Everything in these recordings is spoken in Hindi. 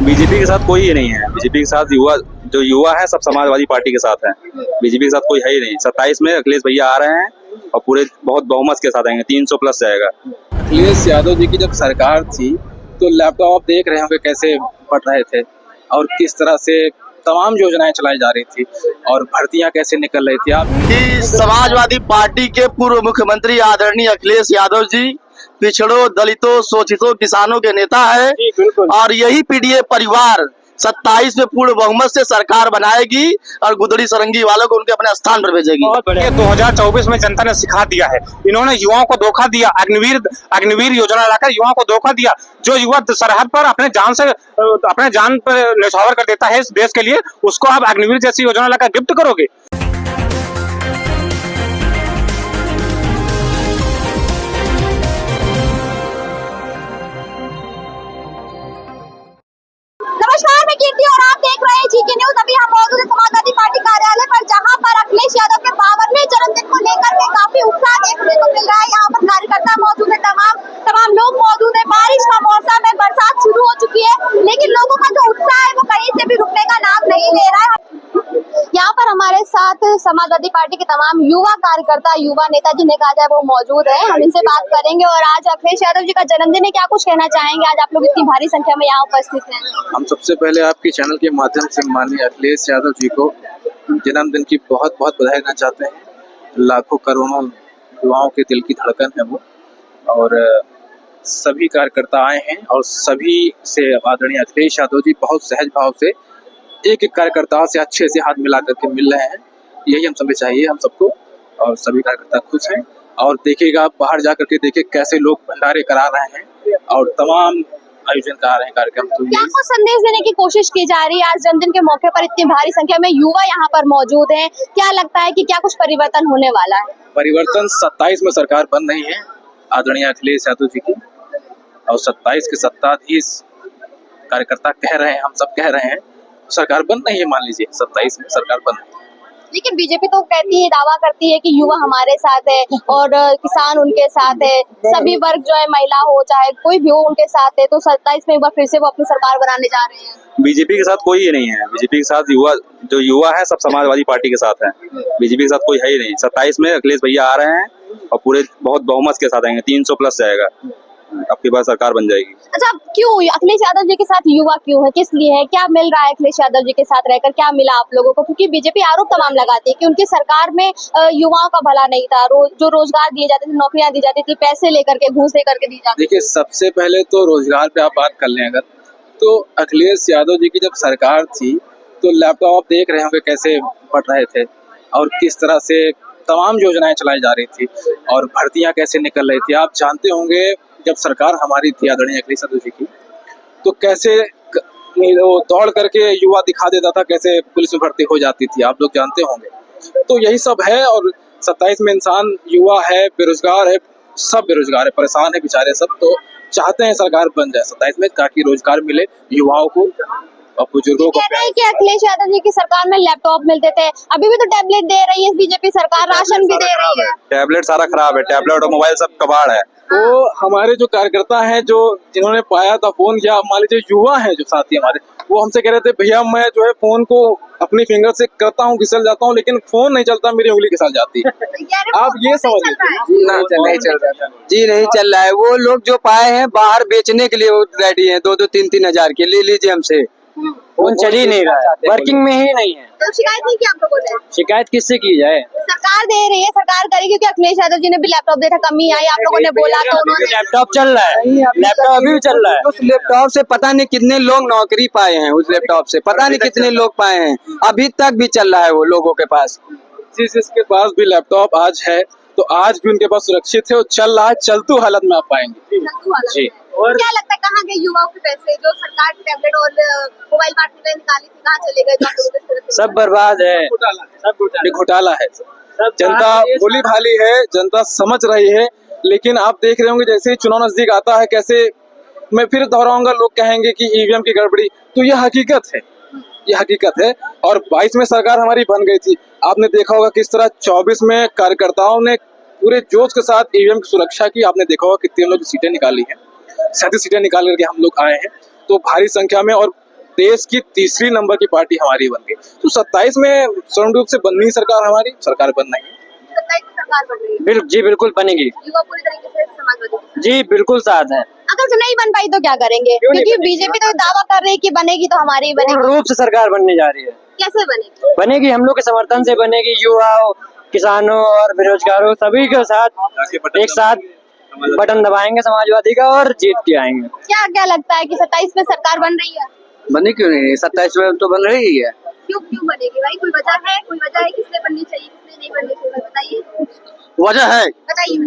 बीजेपी के साथ कोई ही नहीं है। बीजेपी के साथ जो युवा है सब समाजवादी पार्टी के साथ है। बीजेपी के साथ कोई है ही नहीं। 27 में अखिलेश भैया आ रहे हैं और पूरे बहुत बहुमत के साथ आएंगे, 300 प्लस जाएगा। अखिलेश यादव जी की जब सरकार थी तो लैपटॉप देख रहे होंगे कैसे बढ़ रहे थे और किस तरह से तमाम योजनाएं चलाई जा रही थी और भर्तियां कैसे निकल रही थी। आप कि समाजवादी पार्टी के पूर्व मुख्यमंत्री आदरणीय अखिलेश यादव जी पिछड़ों, दलितों, शोषितों, किसानों के नेता है और यही पीडीए परिवार 27 में पूर्ण बहुमत से सरकार बनाएगी और गुदड़ी सरंगी वालों को उनके अपने स्थान पर भेजेगी। 2024 में जनता ने सिखा दिया है। इन्होंने युवाओं को धोखा दिया, अग्निवीर योजना लाकर युवाओं को धोखा दिया। जो युवा सरहद पर अपने जान पर न्यौछावर कर देता है इस देश के लिए, उसको आप अग्निवीर जैसी योजना लाकर गिफ्ट करोगे। नमस्कार, मैं कीर्ति और आप देख रहे हैं जीके न्यूज। अभी हम मौजूद हैं समाजवादी पार्टी कार्यालय पर, जहां पर अखिलेश यादव के 52वें जन्मदिन को लेकर के काफी उत्साह देखने को मिल रहा है। यहाँ पर कार्यकर्ता मौजूद है, तमाम लोग मौजूद है। बारिश का मौसम है, बरसात शुरू हो चुकी है, लेकिन लोगों का जो उत्साह है वो कहीं से भी रुकने का नाम नहीं ले रहा है। यहाँ पर हमारे साथ समाजवादी पार्टी के तमाम युवा कार्यकर्ता, युवा नेता जिन्हें कहा जाए वो मौजूद है। हम इनसे बात करेंगे और आज अखिलेश यादव जी का जन्मदिन है, क्या कुछ कहना चाहेंगे? आज आप लोग इतनी भारी संख्या में यहाँ उपस्थित हैं। हम सबसे पहले आपके चैनल के माध्यम से माननीय अखिलेश यादव जी को जन्मदिन की बहुत बहुत बधाई देना चाहते हैं। लाखों करोड़ों युवाओं के दिल की धड़कन है वो, और सभी कार्यकर्ता आए हैं और सभी से आदरणीय अखिलेश यादव जी बहुत सहज भाव से एक एक कार्यकर्ता से अच्छे से हाथ मिला करके मिल रहे हैं। यही हम सबसे चाहिए हम सबको, और सभी कार्यकर्ता खुश हैं। और देखिएगा, आप बाहर जा करके देखिए कैसे लोग भंडारे करा रहे हैं और तमाम आयोजन करा रहे हैं कार्यक्रम। तो क्या कुछ संदेश देने की कोशिश की जा रही है? आज जन्मदिन के मौके पर इतनी भारी संख्या में युवा यहाँ पर मौजूद हैं, क्या लगता है कि क्या कुछ परिवर्तन होने वाला है? परिवर्तन 27 में सरकार बन रही है आदरणीय अखिलेश यादव जी की, और 27 के सत्ताधीश कार्यकर्ता कह रहे हैं, हम सब कह रहे हैं सरकार बन रही है। मान लीजिए 27 में सरकार बन रही है। लेकिन बीजेपी तो कहती है, दावा करती है कि युवा हमारे साथ है और किसान उनके साथ है, सभी वर्ग जो है, महिला हो चाहे कोई भी हो, उनके साथ है। तो 27 में एक बार फिर से वो अपनी सरकार बनाने जा रहे हैं। बीजेपी के साथ कोई ही नहीं है। बीजेपी के साथ जो युवा है सब समाजवादी पार्टी के साथ है। बीजेपी के साथ कोई है ही नहीं। 27 में अखिलेश भैया आ रहे हैं और पूरे बहुत बहुमत के साथ आएंगे, 300 प्लस जाएगा। आपकी बार सरकार बन जाएगी। अच्छा, क्यों अखिलेश यादव जी के साथ युवा क्यों है? किस लिए है? क्या मिल रहा है अखिलेश यादव जी के साथ रहकर? क्या मिला आप लोगों को? क्योंकि बीजेपी आरोप तमाम लगाती है कि उनकी सरकार में युवाओं का भला नहीं था। जो रोजगार दिए जाते थे, नौकरियां दी जाती थी, पैसे लेकर के, घूस लेकर के दी जाती। देखिए, सबसे पहले तो रोजगार पे आप बात कर लें अगर, तो अखिलेश यादव जी की जब सरकार थी तो लैपटॉप देख रहे होंगे कैसे बढ़ रहे थे और किस तरह से तमाम योजनाएं चलाई जा रही थी और भर्तियां कैसे निकल रही थी। आप जानते होंगे जब सरकार हमारी थी आदरणीय अखिलेश यादव जी की, तो कैसे वो दौड़ करके युवा दिखा देता था, कैसे पुलिस में भर्ती हो जाती थी, आप लोग जानते होंगे। तो यही सब है। और 27 में इंसान युवा है, बेरोजगार है, सब बेरोजगार है, परेशान है बेचारे सब। तो चाहते हैं सरकार बन जाए 27 में, ताकि रोजगार मिले युवाओं को और बुजुर्गों को। कह रहे हैं कि अखिलेश यादव जी की सरकार में लैपटॉप मिलते थे, अभी भी तो टैबलेट दे रही है बीजेपी सरकार, राशन भी दे रही है। टैबलेट सारा खराब है, टैबलेट और मोबाइल सब कबाड़ है। तो हमारे जो कार्यकर्ता हैं, जो जिन्होंने पाया था फोन, या मान लीजिए युवा हैं जो साथी हमारे, वो हमसे कह रहे थे भैया मैं जो है फोन को अपनी फिंगर से करता हूँ, घिसल जाता हूँ, लेकिन फोन नहीं चलता, मेरी उंगली घिसल जाती है। आप ये समझ लीजिए ना, नहीं चल रहा जी, नहीं चल रहा है। वो लोग जो पाए हैं बाहर बेचने के लिए रेडी हैं, 2-2, 3-3 हजार के ले लीजिए हमसे। फोन चल ही नहीं रहा है, वर्किंग में ही नहीं है। तो शिकायत नहीं की आप लोगों ने? शिकायत किससे की जाए? सरकार दे रही है, सरकार करेगी, क्योंकि अखिलेश यादव जी ने भी लैपटॉप दिया था, कमी आई, आप लोगों ने बोला तो उन्होंने। लैपटॉप चल रहा है, लैपटॉप अभी भी चल रहा है। उस लैपटॉप से पता नहीं कितने लोग नौकरी पाए हैं, उस लैपटॉप से पता नहीं कितने लोग पाए हैं, अभी तक भी चल रहा है वो लोगों के पास। जिसके पास भी लैपटॉप आज है तो आज भी उनके पास सुरक्षित है, वो चल रहा है, चलतू हालत में आप पाएंगे जी। और क्या लगता है कहाँ गए युवाओं के पैसे जो सरकार की टैबलेट और मोबाइल बांटने में निकाली थी, कहाँ चले गए? सब बर्बाद है, ये घोटाला है। जनता भोली भाली है, जनता समझ रही है, लेकिन आप देख रहे होंगे जैसे ही चुनाव नजदीक आता है, कैसे मैं फिर दोहराऊंगा, लोग कहेंगे कि ईवीएम की गड़बड़ी। तो ये हकीकत है, ये हकीकत है। और 22 में सरकार हमारी बन गई थी, आपने देखा होगा किस तरह 24 में कार्यकर्ताओं ने पूरे जोश के साथ ईवीएम की सुरक्षा की। आपने देखा होगा कितने लोग सीटें निकाली हैं, 37 सीटें निकाल करके हम लोग आए हैं। तो भारी संख्या में, और देश की तीसरी नंबर की पार्टी हमारी बन गई। तो 27 में स्वर्ण रूप से बननी सरकार हमारी, सरकार बनना ही। 27 में सरकार बन रही है, जी बिल्कुल बनेगी। युवा पूरी तरीके से समाजवादी जी बिल्कुल साथ है। अगर नहीं बन पाई तो क्या करेंगे? क्यों नहीं क्योंकि बनेगी? बीजेपी तो दावा कर रही है कि बनेगी तो हमारी ही पूर्ण बनेगी। रूप से सरकार बनने जा रही है। कैसे बनेगी? बनेगी हम लोग के समर्थन से बनेगी, युवाओं, किसानों और बेरोजगारों सभी के साथ एक साथ बटन दबाएंगे समाजवादी का और जीत के आएंगे। क्या क्या लगता है कि 27 में सरकार बन रही है? बनी क्यों नहीं? 27 में तो बन रही है। क्यों बनेगी भाई? कोई वजह है? कोई वजह है किसने बननी चाहिए, किसने नहीं बननी चाहिए? बताइए वजह है, बताइए।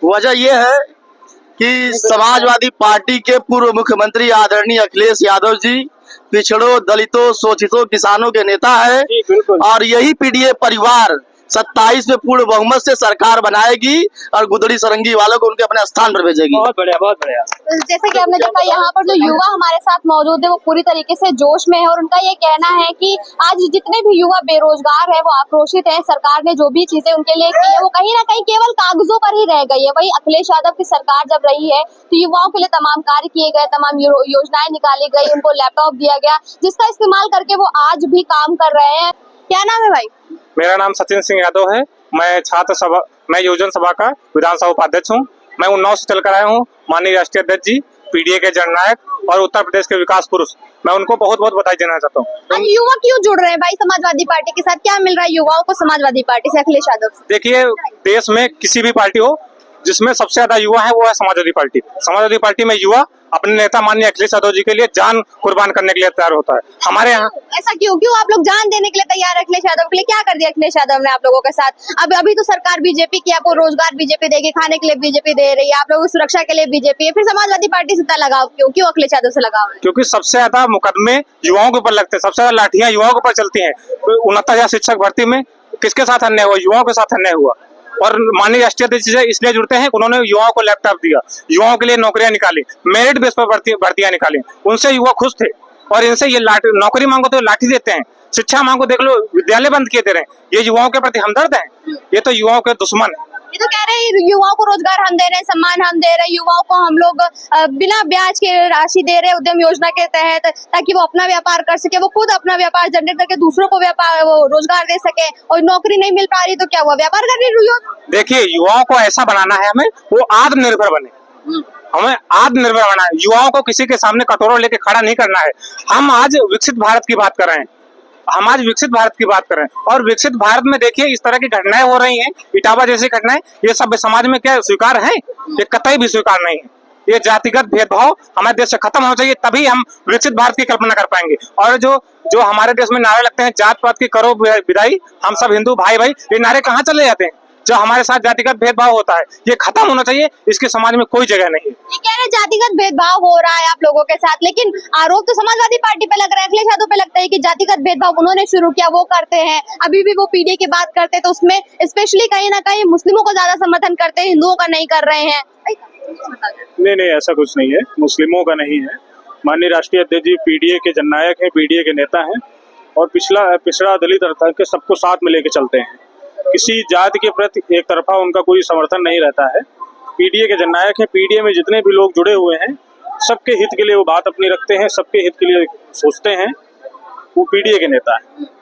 वजह ये है कि समाजवादी पार्टी के पूर्व मुख्यमंत्री आदरणीय अखिलेश यादव जी पिछड़ों, दलितों, शोषितों, किसानों के नेता है और यही पीडीए परिवार 27 में पूर्ण बहुमत से सरकार बनाएगी और गुदड़ी सरंगी वालों को उनके अपने स्थान पर भेजेगी। बहुत बढ़िया, बहुत बढ़िया। जैसे कि आपने देखा यहाँ पर जो युवा हमारे साथ मौजूद है वो पूरी तरीके से जोश में है और उनका ये कहना है कि आज जितने भी युवा बेरोजगार है वो आक्रोशित है। सरकार ने जो भी चीजें उनके लिए की है वो कहीं ना कहीं केवल कागजों पर ही रह गई है। वही अखिलेश यादव की सरकार जब रही है तो युवाओं के लिए तमाम कार्य किए गए, तमाम योजनाएं निकाली गई, उनको लैपटॉप दिया गया जिसका इस्तेमाल करके वो आज भी काम कर रहे हैं। क्या नाम है भाई? मेरा नाम सचिन सिंह यादव है। मैं योजना सभा का विधानसभा उपाध्यक्ष हूँ। मैं उन्नाव से चलकर आया हूँ। माननीय राष्ट्रीय अध्यक्ष जी, पीडीए के जननायक और उत्तर प्रदेश के विकास पुरुष, मैं उनको बहुत बहुत बधाई देना चाहता हूँ। आज युवा क्यों जुड़ रहे हैं भाई समाजवादी पार्टी के साथ? क्या मिल रहा है युवाओं को समाजवादी पार्टी से, अखिलेश यादव से? देखिए, देश में किसी भी पार्टी हो जिसमें सबसे ज्यादा युवा है वो है समाजवादी पार्टी। समाजवादी पार्टी में युवा अपने नेता माननीय अखिलेश यादव जी के लिए जान कुर्बान करने के लिए तैयार होता है। हमारे यहाँ ऐसा क्यों आप लोग जान देने के लिए तैयार है अखिलेश यादव के लिए? क्या कर दिया अखिलेश यादव ने आप लोगों के साथ? अभी तो सरकार बीजेपी की, आपको रोजगार बीजेपी देगी, खाने के लिए बीजेपी दे रही है, आप लोगों की सुरक्षा के लिए बीजेपी है, फिर समाजवादी पार्टी से इतना लगाव क्यों अखिलेश यादव से लगाव है? क्योंकि सबसे ज्यादा मुकदमे युवाओं के ऊपर लगते हैं, सबसे ज्यादा लाठियां युवाओं के ऊपर चलती हैं। 69,000 शिक्षक भर्ती में किसके साथ अन्याय हुआ? युवाओं के साथ अन्याय हुआ। और माननीय राष्ट्रीय अध्यक्ष इसलिए जुड़ते हैं, उन्होंने युवाओं को लैपटॉप दिया, युवाओं के लिए नौकरियां निकाली, मेरिट बेस पर भर्तियां निकाली, उनसे युवा खुश थे। और इनसे ये नौकरी मांगो तो लाठी देते हैं, शिक्षा मांगो देख लो विद्यालय बंद किए दे रहे हैं। ये युवाओं के प्रति हमदर्द है? ये तो युवाओं के दुश्मन है। ये तो कह रहे हैं युवाओं को रोजगार हम दे रहे हैं, सम्मान हम दे रहे हैं, युवाओं को हम लोग बिना ब्याज के राशि दे रहे हैं उद्यम योजना के तहत, ताकि वो अपना व्यापार कर सके, वो खुद अपना व्यापार जनरेट करके दूसरों को रोजगार दे सके। और नौकरी नहीं मिल पा रही तो क्या हुआ? व्यापार कर रही युवा। देखिए, युवाओं को ऐसा बनाना है हमें, वो आत्मनिर्भर बने। हमें आत्मनिर्भर बनाना है, युवाओं को किसी के सामने कटोरा लेके खड़ा नहीं करना है। हम आज विकसित भारत की बात कर रहे हैं, हम आज विकसित भारत की बात कर रहे हैं और विकसित भारत में देखिए इस तरह की घटनाएं हो रही हैं, इटावा जैसी घटनाएं, ये सब समाज में क्या स्वीकार है? ये कतई भी स्वीकार नहीं है। ये जातिगत भेदभाव हमारे देश से खत्म होना चाहिए, तभी हम विकसित भारत की कल्पना कर पाएंगे। और जो हमारे देश में नारे लगते हैं, जात पात की करो विदाई, हम सब हिंदू भाई भाई, ये नारे कहाँ चले जाते हैं? जो हमारे साथ जातिगत भेदभाव होता है ये खत्म होना चाहिए, इसके समाज में कोई जगह नहीं है। ये कह रहे हैं जातिगत भेदभाव हो रहा है आप लोगों के साथ, लेकिन आरोप तो समाजवादी पार्टी पे लग रहा है, अखिलेश यादव पे लगता है कि जातिगत भेदभाव उन्होंने शुरू किया, वो करते हैं। अभी भी वो पीडीए की बात करते हैं तो उसमें स्पेशली कहीं ना कहीं मुस्लिमों को ज्यादा समर्थन करते हैं, हिंदुओं का नहीं कर रहे हैं। नहीं, ऐसा कुछ नहीं है, मुस्लिमों का नहीं है। माननीय राष्ट्रीय अध्यक्ष जी पीडीए के जननायक है, पीडीए के नेता हैं और पिछड़ा दलित अर्थ के सबको साथ में लेके चलते हैं। किसी जाति के प्रति एक तरफा उनका कोई समर्थन नहीं रहता है। पीडीए के जननायक है, पीडीए में जितने भी लोग जुड़े हुए हैं सबके हित के लिए वो बात अपनी रखते हैं, सबके हित के लिए सोचते हैं। वो पीडीए के नेता है,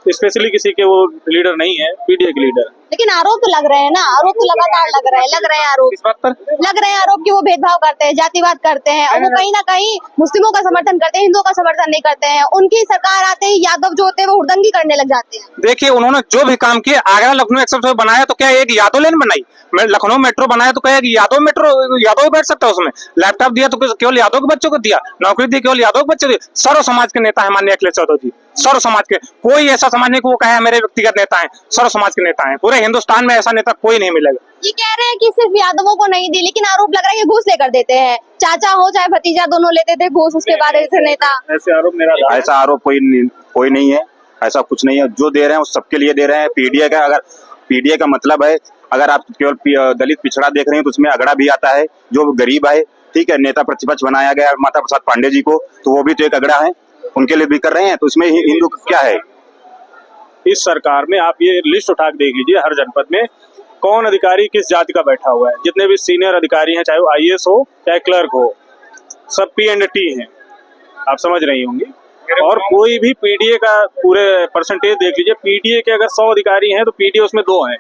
स्पेशली किसी के वो लीडर नहीं है, पीडीए के लीडर। लेकिन आरोप तो लग रहे हैं ना, आरोप तो लगातार लग रहे हैं आरोप। इस बात पर लग रहे हैं आरोप कि वो भेदभाव करते हैं, जातिवाद करते हैं और वो कहीं ना कहीं मुस्लिमों का समर्थन करते हैं, हिंदुओं का समर्थन नहीं करते हैं। उनकी सरकार आते ही यादव जो होते हैं वो हुड़दंगी करने लग जाते हैं। देखिए, उन्होंने जो भी काम किए, आगरा लखनऊ एक्सप्रेस बनाया तो क्या एक यादव लेन बनाई? लखनऊ मेट्रो बनाया तो क्या यादव मेट्रो, यादव ही बैठ सकता है उसमें? लैपटॉप दिया तो केवल यादव के बच्चों को दिया, नौकरी दी केवल यादव के बच्चों को? सर्व समाज के नेता है माननीय अखिलेश यादव जी, सर्व समाज के। कोई ऐसा समाज नहीं को वो कहे मेरे व्यक्तिगत नेता हैं, सर्व समाज के नेता हैं। पूरे हिंदुस्तान में ऐसा नेता कोई नहीं मिलेगा। ये कह रहे हैं कि सिर्फ यादवों को नहीं दी, लेकिन आरोप लग रहा है कि घूस लेकर देते हैं, चाचा हो चाहे भतीजा दोनों लेते थे घूस, उसके बाद ऐसे नेता। ऐसे आरोप ऐसा आरोप कोई नहीं है, ऐसा कुछ नहीं है। जो दे रहे हैं वो सबके लिए दे रहे हैं। पीडीए का अगर पीडीए का मतलब है, अगर आप केवल दलित पिछड़ा देख रहे हैं तो उसमें अगड़ा भी आता है। जो गरीब है, ठीक है, नेता प्रतिपक्ष बनाया गया माता प्रसाद पांडे जी को, तो वो भी तो एक अगड़ा है, उनके लिए भी कर रहे हैं। तो इसमें हिंदू क्या है? इस सरकार में आप ये लिस्ट उठा के देख लीजिए, हर जनपद में कौन अधिकारी किस जाति का बैठा हुआ है। जितने भी सीनियर अधिकारी हैं, चाहे वो आईएएस हो चाहे क्लर्क हो, सब P&T हैं। आप समझ रही होंगी। और कोई भी पीडीए का पूरे परसेंटेज देख लीजिए, पीडीए के अगर 100 अधिकारी हैं तो पीडीए उसमें 2 हैं,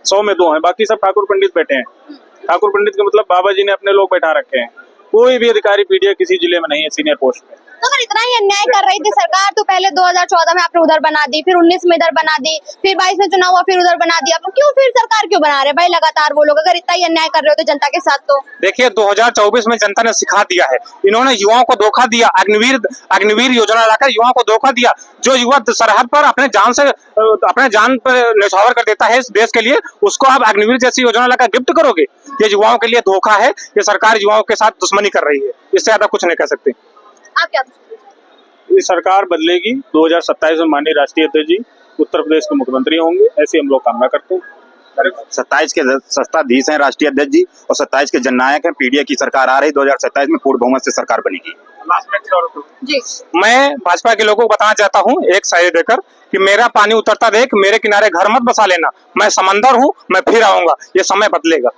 100 में 2 हैं, बाकी सब ठाकुर पंडित बैठे हैं। ठाकुर पंडित का मतलब बाबा जी ने अपने लोग बैठा रखे हैं। कोई भी अधिकारी पीडीए किसी जिले में नहीं है सीनियर पोस्ट पे। तो अगर इतना ही अन्याय कर रही थी सरकार, तो पहले 2014 में आपने उधर बना दी, फिर 19 में इधर बना दी, फिर 22 में चुनाव हुआ, फिर उधर बना दिया, तो क्यों फिर सरकार क्यों बना रहे भाई लगातार वो लोग, अगर इतना ही अन्याय कर रहे हो तो जनता के साथ? तो देखिए 2024 में जनता ने सिखा दिया है, इन्होंने युवाओं को धोखा दिया, अग्निवीर योजना लाकर युवाओं को धोखा दिया। जो युवा सरहद पर अपने जान पर न्यौछावर कर देता है इस देश के लिए, उसको आप अग्निवीर जैसी योजना लाकर गिफ्ट करोगे? ये युवाओं के लिए धोखा है। ये सरकार युवाओं के साथ दुश्मनी कर रही है, इससे ज्यादा कुछ नहीं कह सकते। आप क्या? ये सरकार बदलेगी, 2027 में माननीय राष्ट्रीय अध्यक्ष जी उत्तर प्रदेश के मुख्यमंत्री होंगे, ऐसी हम लोग कामना करते हैं। 27 के सत्ताधीश हैं राष्ट्रीय अध्यक्ष जी और 27 के जननायक हैं। पीडीए की सरकार आ रही, 2027 में पूर्ण बहुमत से सरकार बनेगी। जी, मैं भाजपा के लोगों को बताना चाहता हूँ एक शायरी देकर कि मेरा पानी उतरता देख, मेरे किनारे घर मत बसा लेना, मैं समंदर हूँ, मैं फिर आऊंगा, ये समय बदलेगा।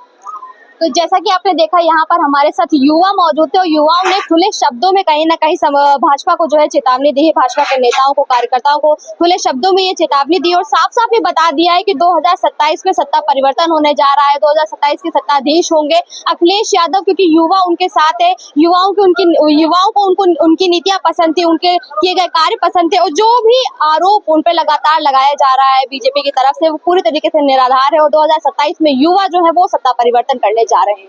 तो जैसा कि आपने देखा यहाँ पर हमारे साथ युवा मौजूद थे और युवाओं ने खुले शब्दों में कहीं ना कहीं भाजपा को जो है चेतावनी दी है, भाजपा के नेताओं को, कार्यकर्ताओं को खुले शब्दों में ये चेतावनी दी और साफ साफ ये बता दिया है कि 2027 में सत्ता परिवर्तन होने जा रहा है, 2027 के सत्ताधीश होंगे अखिलेश यादव, क्योंकि युवा उनके साथ है, युवाओं को उनकी नीतियां पसंद थी, उनके किए गए कार्य पसंद थे और जो भी आरोप उन पे लगातार लगाया जा रहा है बीजेपी की तरफ से वो पूरी तरीके से निराधार है और 2027 में युवा जो है वो सत्ता परिवर्तन करने जा रहे हैं।